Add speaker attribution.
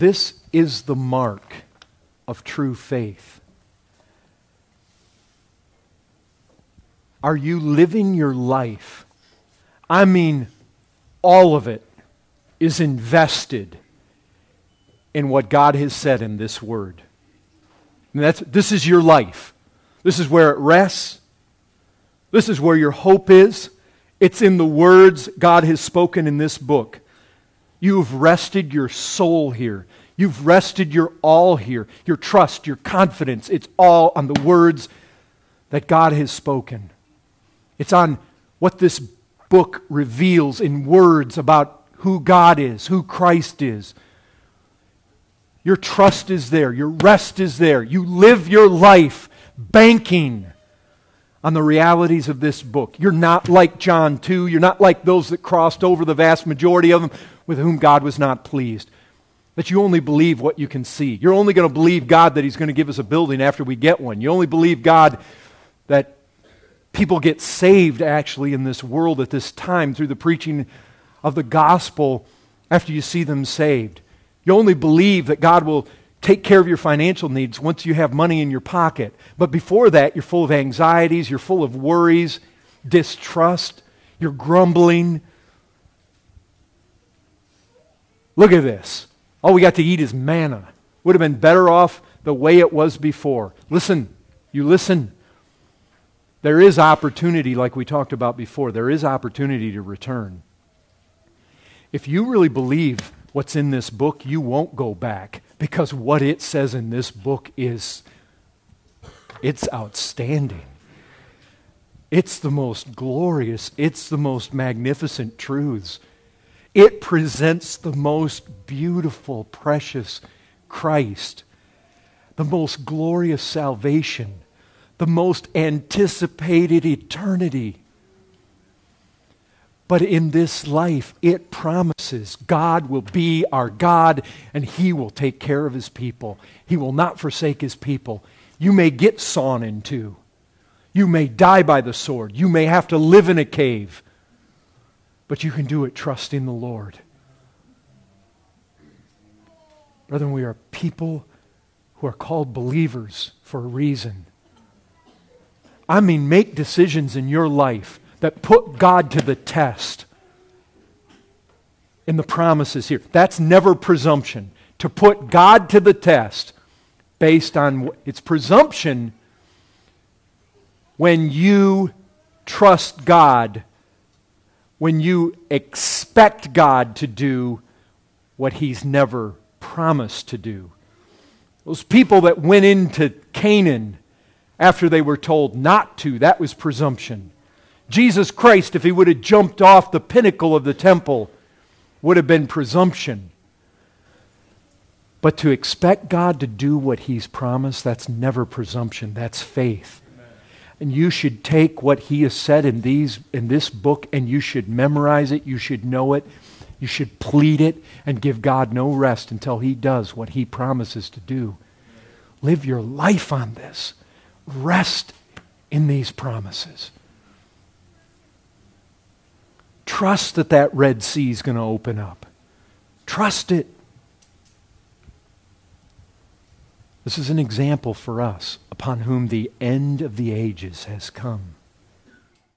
Speaker 1: This is the mark of true faith. Are you living your life? I mean, all of it is invested in what God has said in this Word. And this is your life. This is where it rests. This is where your hope is. It's in the words God has spoken in this book. You've rested your soul here. You've rested your all here. Your trust, your confidence, it's all on the words that God has spoken. It's on what this book reveals in words about who God is, who Christ is. Your trust is there. Your rest is there. You live your life banking on the realities of this book. You're not like John 2. You're not like those that crossed over, the vast majority of them, with whom God was not pleased. That you only believe what you can see. You're only going to believe God that He's going to give us a building after we get one. You only believe God that people get saved actually in this world at this time through the preaching of the gospel after you see them saved. You only believe that God will take care of your financial needs once you have money in your pocket. But before that, you're full of anxieties, you're full of worries, distrust, you're grumbling. Look at this. All we got to eat is manna. Would have been better off the way it was before. Listen, you listen. There is opportunity, like we talked about before. There is opportunity to return. If you really believe what's in this book, you won't go back, because what it says in this book it's outstanding. It's the most glorious, it's the most magnificent truths. It presents the most beautiful, precious Christ, the most glorious salvation, the most anticipated eternity. But in this life, it promises God will be our God and He will take care of His people. He will not forsake His people. You may get sawn in two. You may die by the sword. You may have to live in a cave. But you can do it trusting the Lord. Brethren, we are people who are called believers for a reason. I mean, make decisions in your life that put God to the test in the promises here. That's never presumption. To put God to the test based on its presumption when you trust God, when you expect God to do what He's never promised to do. Those people that went into Canaan after they were told not to, that was presumption. Jesus Christ, if He would have jumped off the pinnacle of the temple, would have been presumption. But to expect God to do what He's promised, that's never presumption, that's faith. Amen. And you should take what He has said in this book and you should memorize it, you should know it, you should plead it and give God no rest until He does what He promises to do. Live your life on this. Rest in these promises. Trust that that Red Sea is going to open up. Trust it. This is an example for us upon whom the end of the ages has come.